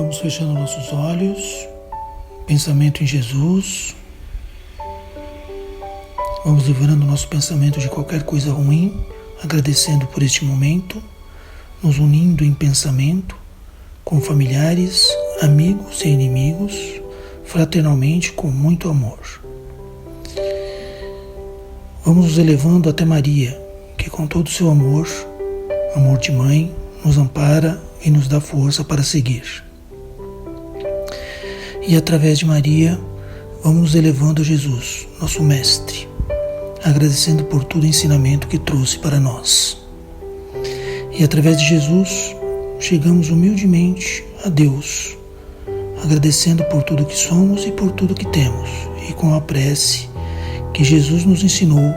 Vamos fechando nossos olhos, pensamento em Jesus. Vamos livrando nosso pensamento de qualquer coisa ruim, agradecendo por este momento, nos unindo em pensamento com familiares, amigos e inimigos, fraternalmente com muito amor. Vamos nos elevando até Maria, que com todo o seu amor de mãe, nos ampara e nos dá força para seguir. E através de Maria, vamos nos elevando a Jesus, nosso Mestre, agradecendo por todo o ensinamento que trouxe para nós. E através de Jesus, chegamos humildemente a Deus, agradecendo por tudo que somos e por tudo que temos. E com a prece que Jesus nos ensinou,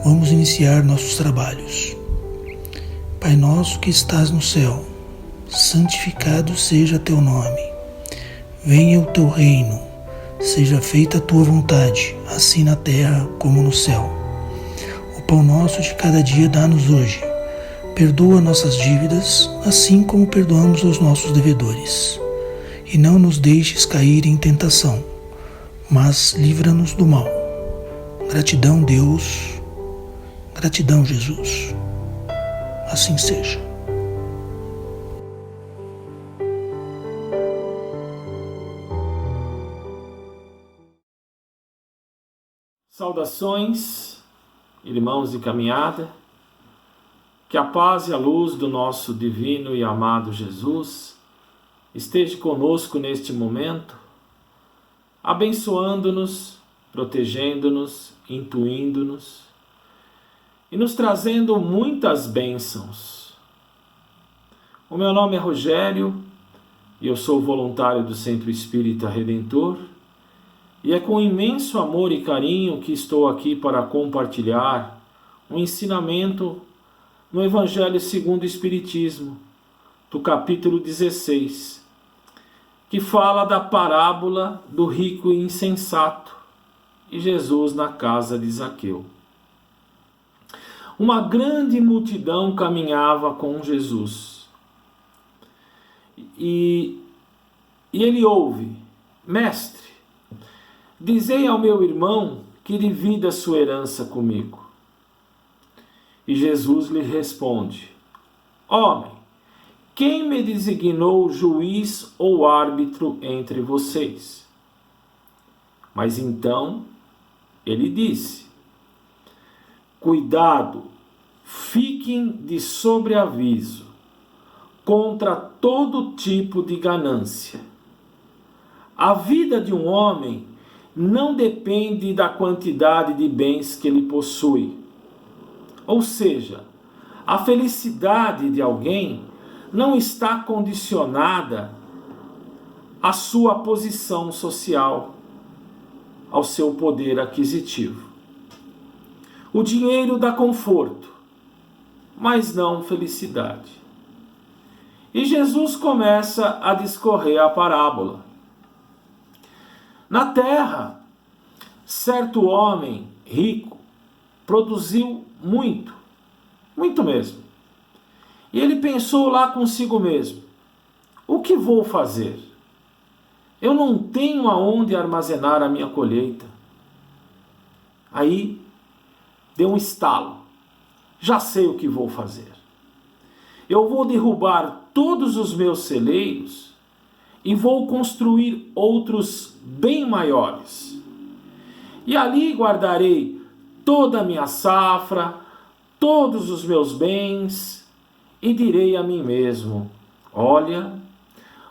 vamos iniciar nossos trabalhos. Pai nosso que estás no céu, santificado seja teu nome. Venha o teu reino, seja feita a tua vontade, assim na terra como no céu. O pão nosso de cada dia dá-nos hoje. Perdoa nossas dívidas, assim como perdoamos aos nossos devedores. E não nos deixes cair em tentação, mas livra-nos do mal. Gratidão, Deus. Gratidão, Jesus. Assim seja. Saudações, irmãos de caminhada. Que a paz e a luz do nosso divino e amado Jesus esteja conosco neste momento, abençoando-nos, protegendo-nos, intuindo-nos e nos trazendo muitas bênçãos. O meu nome é Rogério e eu sou voluntário do Centro Espírita Redentor, e é com imenso amor e carinho que estou aqui para compartilhar um ensinamento no Evangelho segundo o Espiritismo, do capítulo 16, que fala da parábola do rico e insensato e Jesus na casa de Zaqueu. Uma grande multidão caminhava com Jesus. E ele ouve: Mestre, dizei ao meu irmão que divida sua herança comigo. E Jesus lhe responde: Homem, quem me designou juiz ou árbitro entre vocês? Mas então ele disse: Cuidado, fiquem de sobreaviso contra todo tipo de ganância. A vida de um homem não depende da quantidade de bens que ele possui. Ou seja, a felicidade de alguém não está condicionada à sua posição social, ao seu poder aquisitivo. O dinheiro dá conforto, mas não felicidade. E Jesus começa a discorrer a parábola. Na terra, certo homem rico produziu muito mesmo. E ele pensou lá consigo mesmo: o que vou fazer? Eu não tenho aonde armazenar a minha colheita. Aí deu um estalo: já sei o que vou fazer. Eu vou derrubar todos os meus celeiros e vou construir outros bem maiores. E ali guardarei toda a minha safra, todos os meus bens, e direi a mim mesmo: olha,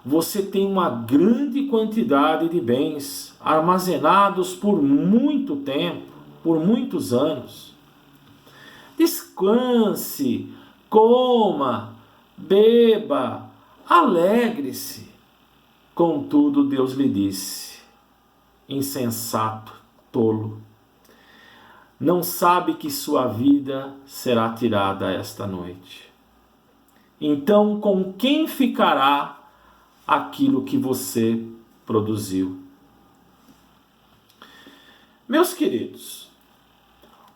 você tem uma grande quantidade de bens armazenados por muito tempo, por muitos anos. Descanse, coma, beba, alegre-se. Contudo, Deus lhe disse: insensato, tolo, não sabe que sua vida será tirada esta noite. Então, com quem ficará aquilo que você produziu? Meus queridos,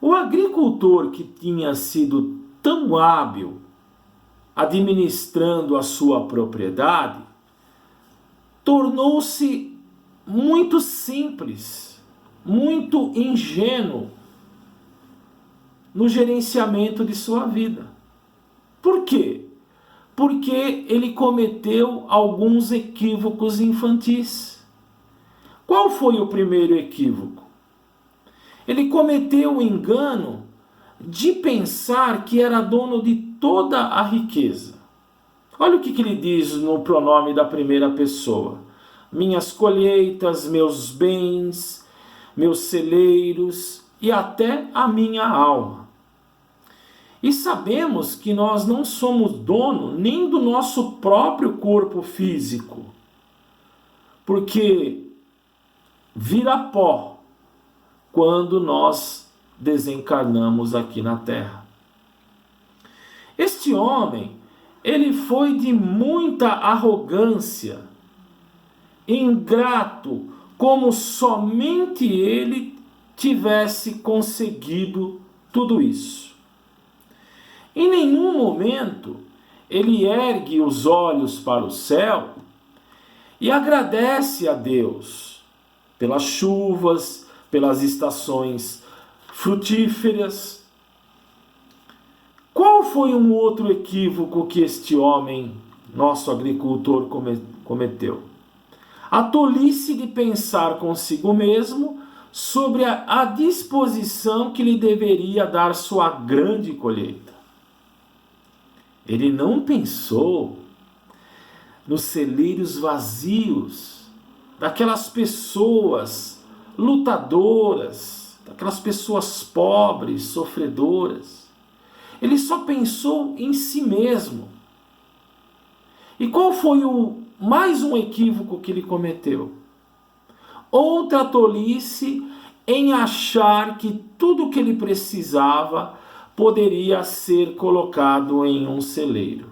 o agricultor que tinha sido tão hábil administrando a sua propriedade, tornou-se muito simples, muito ingênuo no gerenciamento de sua vida. Por quê? Porque ele cometeu alguns equívocos infantis. Qual foi o primeiro equívoco? Ele cometeu o engano de pensar que era dono de toda a riqueza. Olha o que ele diz no pronome da primeira pessoa. Minhas colheitas, meus bens, meus celeiros e até a minha alma. E sabemos que nós não somos dono nem do nosso próprio corpo físico, porque vira pó quando nós desencarnamos aqui na Terra. Este homem, ele foi de muita arrogância, ingrato, como somente ele tivesse conseguido tudo isso. Em nenhum momento ele ergue os olhos para o céu e agradece a Deus pelas chuvas, pelas estações frutíferas. Qual foi um outro equívoco que este homem, nosso agricultor, cometeu? A tolice de pensar consigo mesmo sobre a disposição que lhe deveria dar sua grande colheita. Ele não pensou nos celeiros vazios daquelas pessoas lutadoras, daquelas pessoas pobres, sofredoras. Ele só pensou em si mesmo. E qual foi mais um equívoco que ele cometeu? Outra tolice em achar que tudo o que ele precisava poderia ser colocado em um celeiro.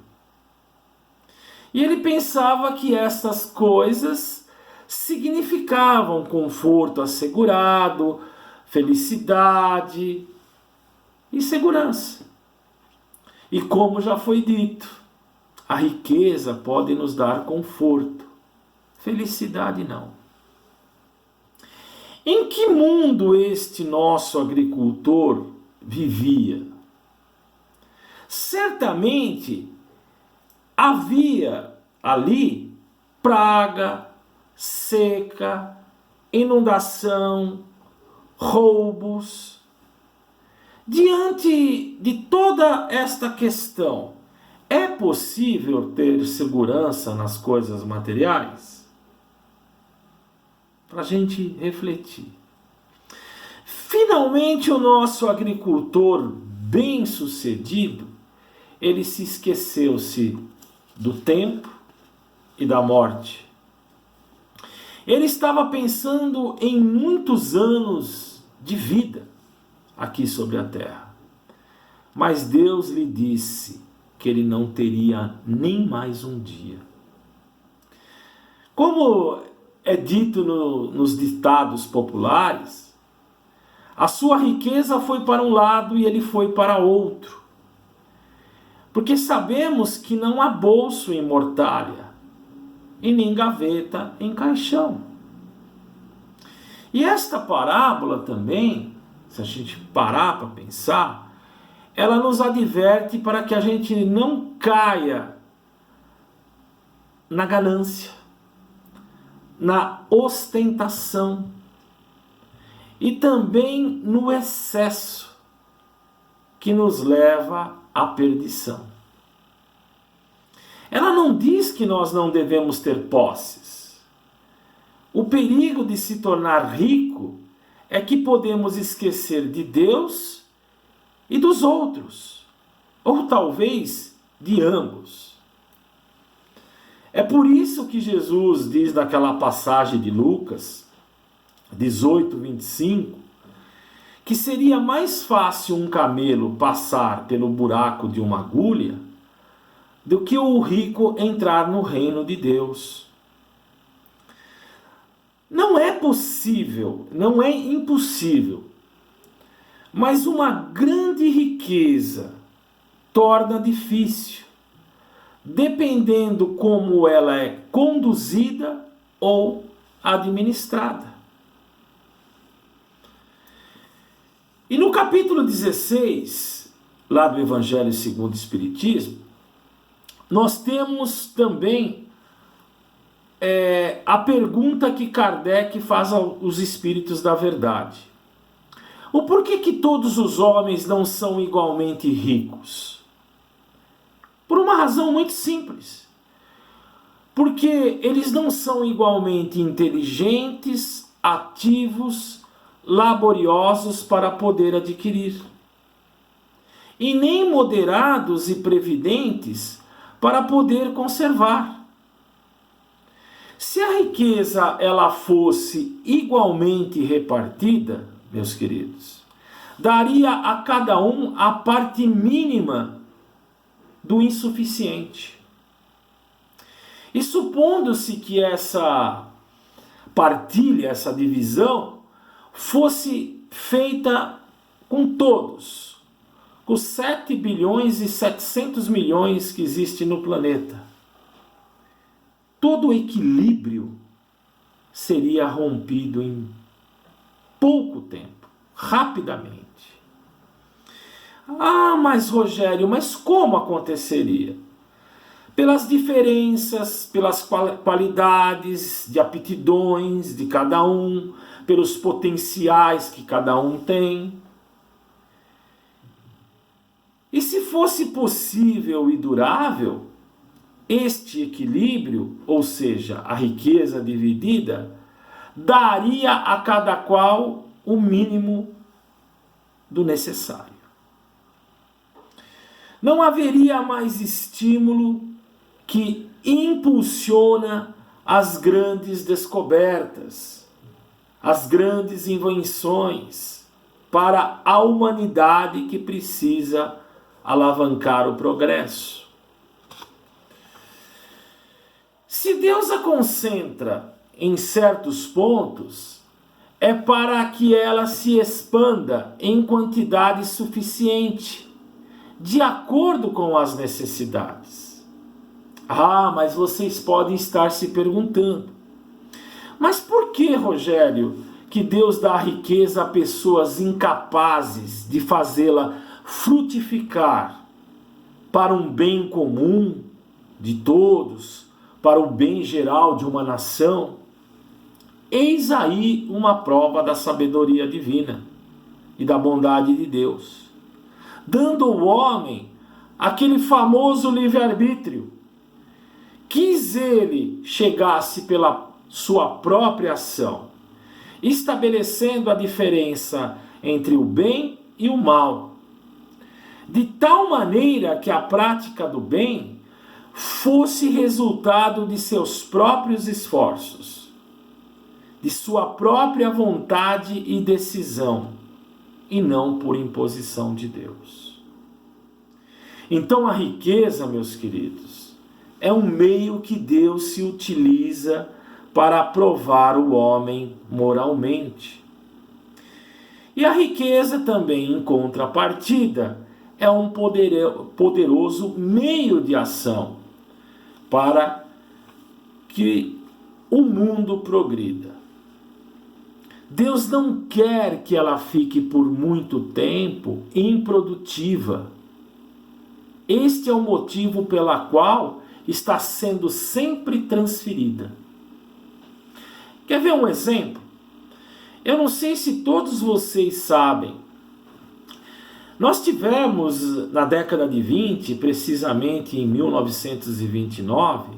E ele pensava que essas coisas significavam conforto assegurado, felicidade e segurança. E como já foi dito, a riqueza pode nos dar conforto, felicidade não. Em que mundo este nosso agricultor vivia? Certamente havia ali praga, seca, inundação, roubos. Diante de toda esta questão, é possível ter segurança nas coisas materiais? Para a gente refletir. Finalmente, o nosso agricultor bem-sucedido, ele se esqueceu-se do tempo e da morte. Ele estava pensando em muitos anos de vida aqui sobre a terra. Mas Deus lhe disse que ele não teria nem mais um dia. Como é dito nos ditados populares, a sua riqueza foi para um lado e ele foi para outro. Porque sabemos que não há bolso em mortalha e nem gaveta em caixão. E esta parábola também, se a gente parar para pensar, ela nos adverte para que a gente não caia na ganância, na ostentação e também no excesso que nos leva à perdição. Ela não diz que nós não devemos ter posses. O perigo de se tornar rico é que podemos esquecer de Deus e dos outros, ou talvez de ambos. É por isso que Jesus diz naquela passagem de Lucas 18:25, que seria mais fácil um camelo passar pelo buraco de uma agulha do que o rico entrar no reino de Deus. Não é possível, não é impossível, mas uma grande riqueza torna difícil, dependendo como ela é conduzida ou administrada. E no capítulo 16, lá do Evangelho segundo o Espiritismo, nós temos também a pergunta que Kardec faz aos espíritos da verdade. O porquê que todos os homens não são igualmente ricos? Por uma razão muito simples. Porque eles não são igualmente inteligentes, ativos, laboriosos para poder adquirir. E nem moderados e previdentes para poder conservar. Se a riqueza ela fosse igualmente repartida, meus queridos, daria a cada um a parte mínima do insuficiente. E supondo-se que essa partilha, essa divisão, fosse feita com todos, com 7 bilhões e 700 milhões que existem no planeta, todo o equilíbrio seria rompido em pouco tempo, rapidamente. Ah, mas Rogério, mas como aconteceria? Pelas diferenças, pelas qualidades de aptidões de cada um, pelos potenciais que cada um tem. E se fosse possível e durável, este equilíbrio, ou seja, a riqueza dividida, daria a cada qual o mínimo do necessário. Não haveria mais estímulo que impulsiona as grandes descobertas, as grandes invenções para a humanidade que precisa alavancar o progresso. Se Deus a concentra em certos pontos, é para que ela se expanda em quantidade suficiente, de acordo com as necessidades. Ah, mas vocês podem estar se perguntando, mas por que, Rogério, que Deus dá riqueza a pessoas incapazes de fazê-la frutificar para um bem comum de todos, para o bem geral de uma nação? Eis aí uma prova da sabedoria divina e da bondade de Deus, dando ao homem aquele famoso livre-arbítrio. Quis ele chegasse pela sua própria ação, estabelecendo a diferença entre o bem e o mal, de tal maneira que a prática do bem fosse resultado de seus próprios esforços, de sua própria vontade e decisão, e não por imposição de Deus. Então a riqueza, meus queridos, é um meio que Deus se utiliza para aprovar o homem moralmente. E a riqueza também, em contrapartida, é um poderoso meio de ação para que o mundo progrida. Deus não quer que ela fique por muito tempo improdutiva. Este é o motivo pela qual está sendo sempre transferida. Quer ver um exemplo? Eu não sei se todos vocês sabem. Nós tivemos na década de 20, precisamente em 1929,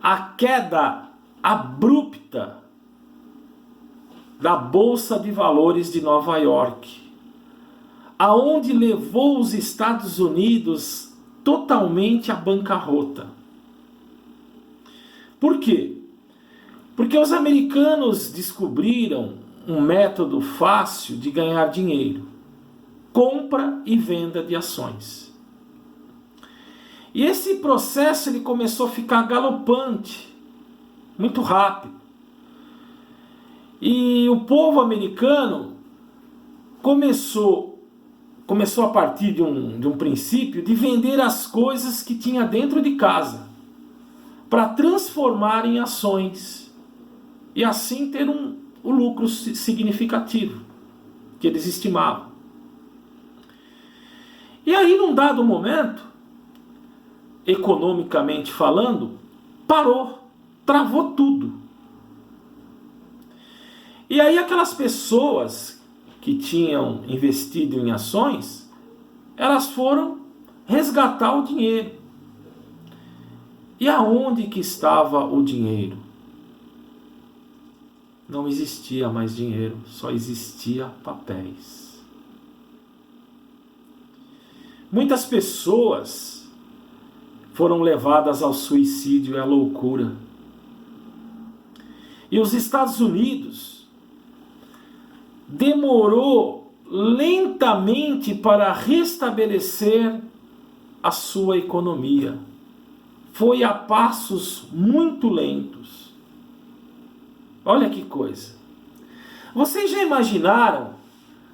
a queda abrupta da Bolsa de Valores de Nova York, aonde levou os Estados Unidos totalmente à bancarrota. Por quê? Porque os americanos descobriram um método fácil de ganhar dinheiro: compra e venda de ações. E esse processo ele começou a ficar galopante, muito rápido. E o povo americano começou a partir de um princípio de vender as coisas que tinha dentro de casa, para transformar em ações e assim ter o lucro significativo que eles estimavam. E aí, num dado momento, economicamente falando, travou tudo. E aí aquelas pessoas que tinham investido em ações, elas foram resgatar o dinheiro. E aonde que estava o dinheiro? Não existia mais dinheiro, só existia papéis. Muitas pessoas foram levadas ao suicídio e à loucura. E os Estados Unidos demorou lentamente para restabelecer a sua economia. Foi a passos muito lentos. Olha que coisa. Vocês já imaginaram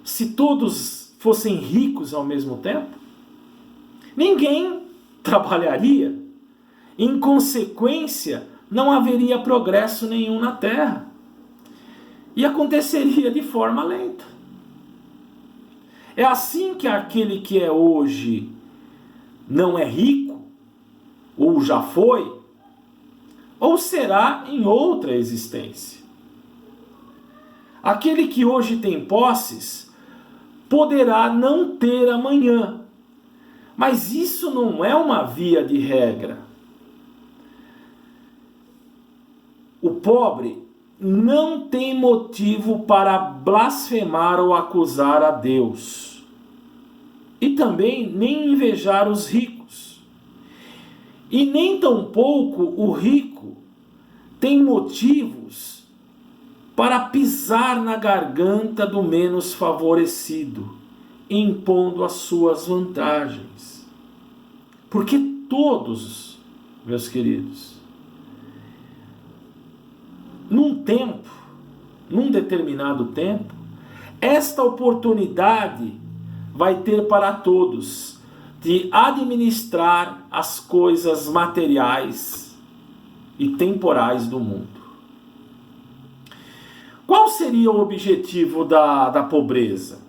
se todos fossem ricos ao mesmo tempo? Ninguém trabalharia. Em consequência, não haveria progresso nenhum na Terra. E aconteceria de forma lenta. É assim que aquele que é hoje não é rico, ou já foi, ou será em outra existência. Aquele que hoje tem posses poderá não ter amanhã. Mas isso não é uma via de regra. O pobre não tem motivo para blasfemar ou acusar a Deus. E também nem invejar os ricos. E nem tampouco o rico tem motivos para pisar na garganta do menos favorecido, impondo as suas vantagens. Porque todos, meus queridos, num determinado tempo, esta oportunidade vai ter para todos de administrar as coisas materiais e temporais do mundo. Qual seria o objetivo da pobreza?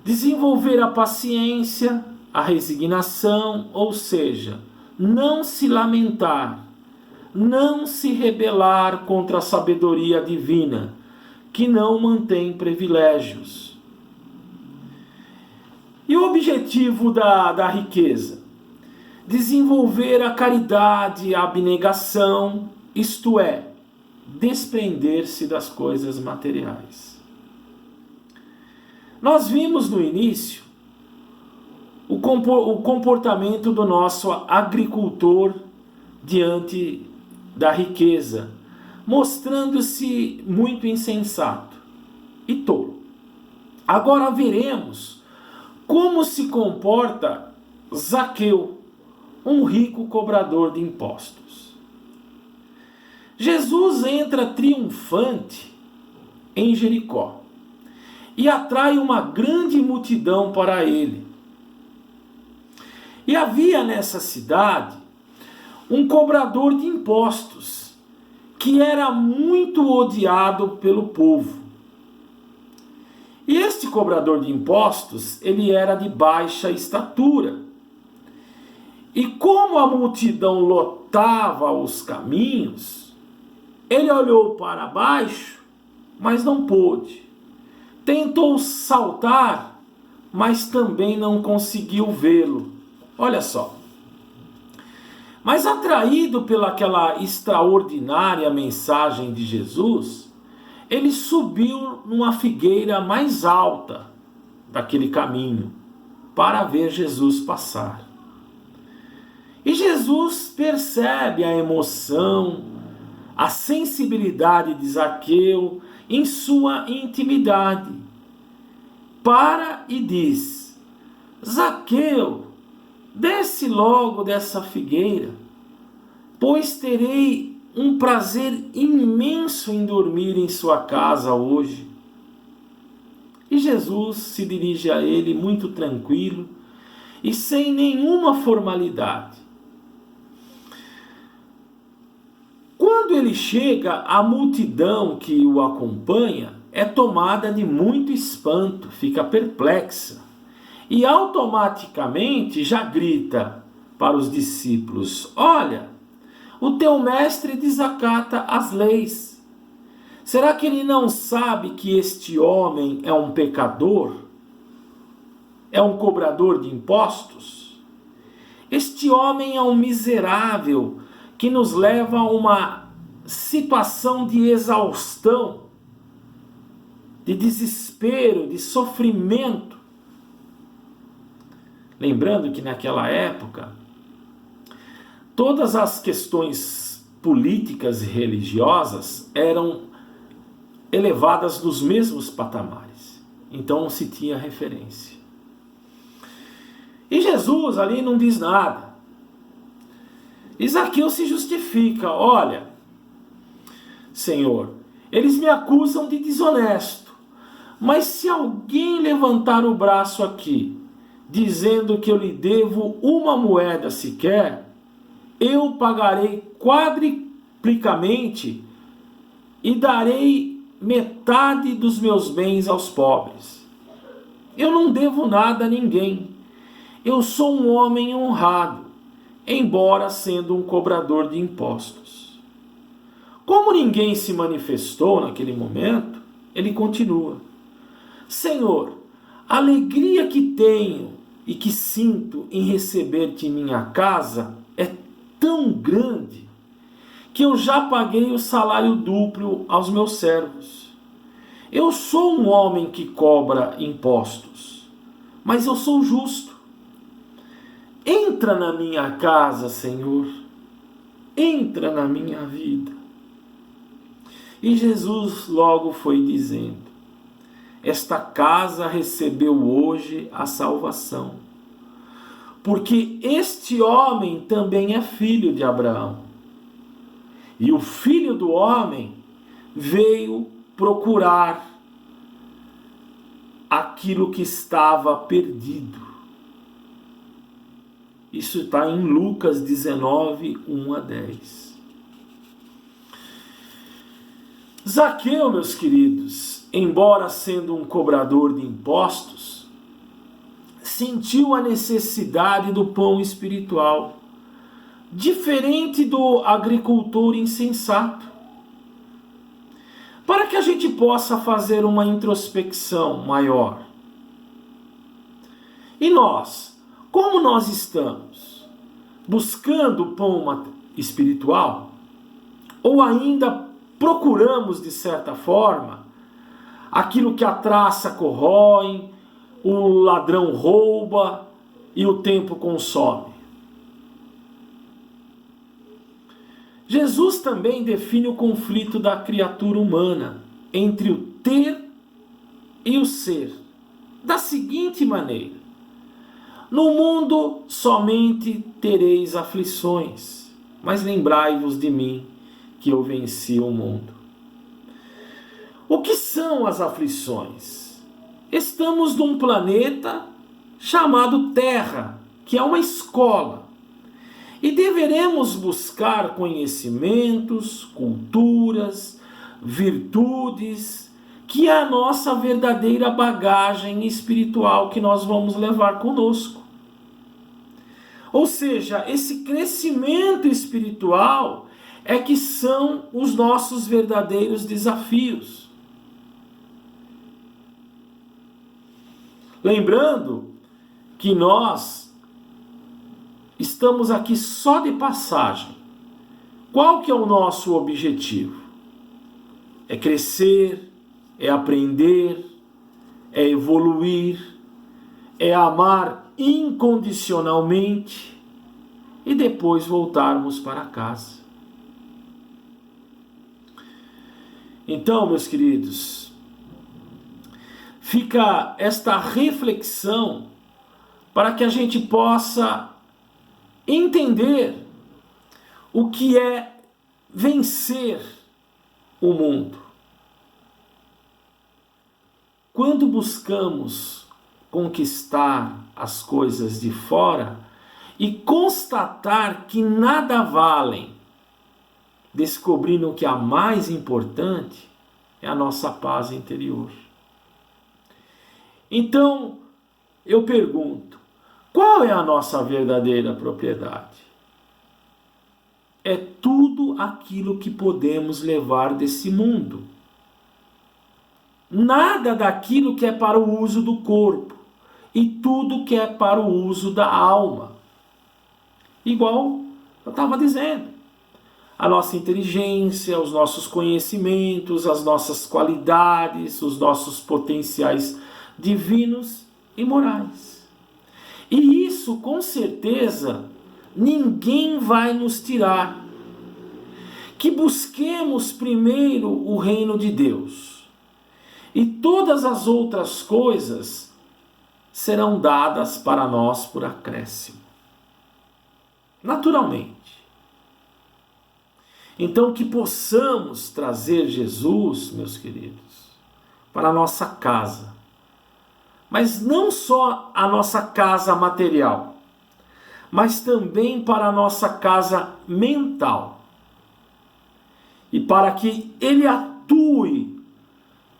Desenvolver a paciência, a resignação, ou seja, não se lamentar, não se rebelar contra a sabedoria divina, que não mantém privilégios. E o objetivo da riqueza? Desenvolver a caridade, a abnegação, isto é, desprender-se das coisas materiais. Nós vimos no início o comportamento do nosso agricultor diante da riqueza, mostrando-se muito insensato e tolo. Agora veremos como se comporta Zaqueu, um rico cobrador de impostos. Jesus entra triunfante em Jericó e atrai uma grande multidão para ele. E havia nessa cidade um cobrador de impostos, que era muito odiado pelo povo. E este cobrador de impostos, ele era de baixa estatura. E como a multidão lotava os caminhos, ele olhou para baixo, mas não pôde. Tentou saltar, mas também não conseguiu vê-lo. Olha só. Mas atraído pelaquela extraordinária mensagem de Jesus, ele subiu numa figueira mais alta daquele caminho para ver Jesus passar. E Jesus percebe a emoção, a sensibilidade de Zaqueu em sua intimidade. Para e diz: Zaqueu, desce logo dessa figueira, pois terei um prazer imenso em dormir em sua casa hoje. E Jesus se dirige a ele muito tranquilo e, sem nenhuma formalidade. ele chega, a multidão que o acompanha é tomada de muito espanto, fica perplexa. E automaticamente já grita para os discípulos: olha, o teu mestre desacata as leis. Será que ele não sabe que este homem é um pecador? É um cobrador de impostos? Este homem é um miserável que nos leva a uma situação de exaustão, de desespero, de sofrimento. Lembrando que naquela época, todas as questões políticas e religiosas eram elevadas nos mesmos patamares. Então não se tinha referência. E Jesus ali não diz nada. E Zaqueu se justifica: olha, Senhor, eles me acusam de desonesto, mas se alguém levantar o braço aqui, dizendo que eu lhe devo uma moeda sequer, eu pagarei quadriplicamente e darei metade dos meus bens aos pobres. Eu não devo nada a ninguém. Eu sou um homem honrado, embora sendo um cobrador de impostos. Como ninguém se manifestou naquele momento, ele continua: Senhor, a alegria que tenho e que sinto em receber-te em minha casa é tão grande que eu já paguei o salário duplo aos meus servos. Eu sou um homem que cobra impostos, mas eu sou justo. Entra na minha casa, Senhor. Entra na minha vida. E Jesus logo foi dizendo: esta casa recebeu hoje a salvação, porque este homem também é filho de Abraão. E o Filho do Homem veio procurar aquilo que estava perdido. Isso está em Lucas 19, 1 a 10. Zaqueu, meus queridos, embora sendo um cobrador de impostos, sentiu a necessidade do pão espiritual, diferente do agricultor insensato. Para que a gente possa fazer uma introspecção maior. E nós, como nós estamos? Buscando o pão espiritual? Ou ainda procuramos, de certa forma, aquilo que a traça corrói, o ladrão rouba e o tempo consome? Jesus também define o conflito da criatura humana entre o ter e o ser, da seguinte maneira: no mundo somente tereis aflições, mas lembrai-vos de mim, que eu venci o mundo. O que são as aflições? Estamos num planeta chamado Terra, que é uma escola. E deveremos buscar conhecimentos, culturas, virtudes, que é a nossa verdadeira bagagem espiritual que nós vamos levar conosco. Ou seja, esse crescimento espiritual é que são os nossos verdadeiros desafios. Lembrando que nós estamos aqui só de passagem. Qual que é o nosso objetivo? É crescer, é aprender, é evoluir, é amar incondicionalmente e depois voltarmos para casa. Então, meus queridos, fica esta reflexão para que a gente possa entender o que é vencer o mundo. Quando buscamos conquistar as coisas de fora e constatar que nada valem, descobrindo que a mais importante é a nossa paz interior. Então, eu pergunto, qual é a nossa verdadeira propriedade? É tudo aquilo que podemos levar desse mundo. Nada daquilo que é para o uso do corpo e tudo que é para o uso da alma. Igual eu estava dizendo, a nossa inteligência, os nossos conhecimentos, as nossas qualidades, os nossos potenciais divinos e morais. E isso, com certeza, ninguém vai nos tirar. Que busquemos primeiro o reino de Deus. E todas as outras coisas serão dadas para nós por acréscimo. Naturalmente. Então que possamos trazer Jesus, meus queridos, para a nossa casa. Mas não só a nossa casa material, mas também para a nossa casa mental. E para que Ele atue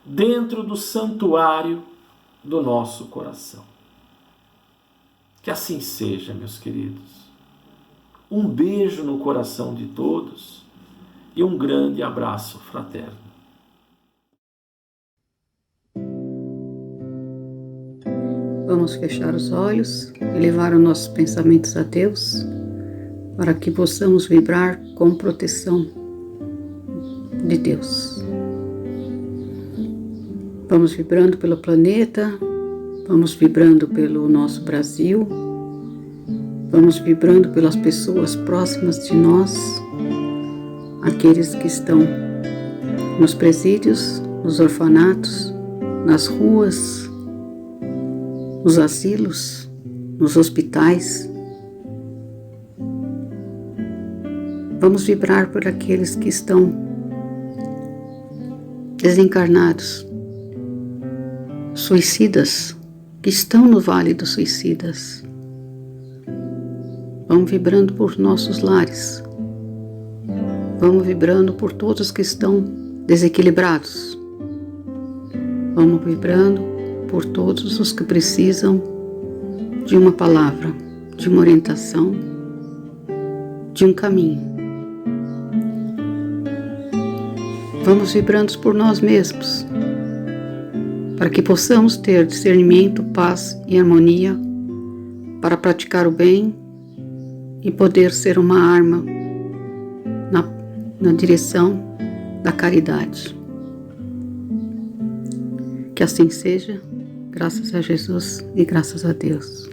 dentro do santuário do nosso coração. Que assim seja, meus queridos. Um beijo no coração de todos e um grande abraço fraterno. Vamos fechar os olhos e levar os nossos pensamentos a Deus, para que possamos vibrar com proteção de Deus. Vamos vibrando pelo planeta, vamos vibrando pelo nosso Brasil, vamos vibrando pelas pessoas próximas de nós, aqueles que estão nos presídios, nos orfanatos, nas ruas, nos asilos, nos hospitais. Vamos vibrar por aqueles que estão desencarnados, suicidas, que estão no Vale dos Suicidas. Vamos vibrando por nossos lares. Vamos vibrando por todos que estão desequilibrados. Vamos vibrando por todos os que precisam de uma palavra, de uma orientação, de um caminho. Vamos vibrando por nós mesmos, para que possamos ter discernimento, paz e harmonia para praticar o bem e poder ser uma arma na direção da caridade. Que assim seja, graças a Jesus e graças a Deus.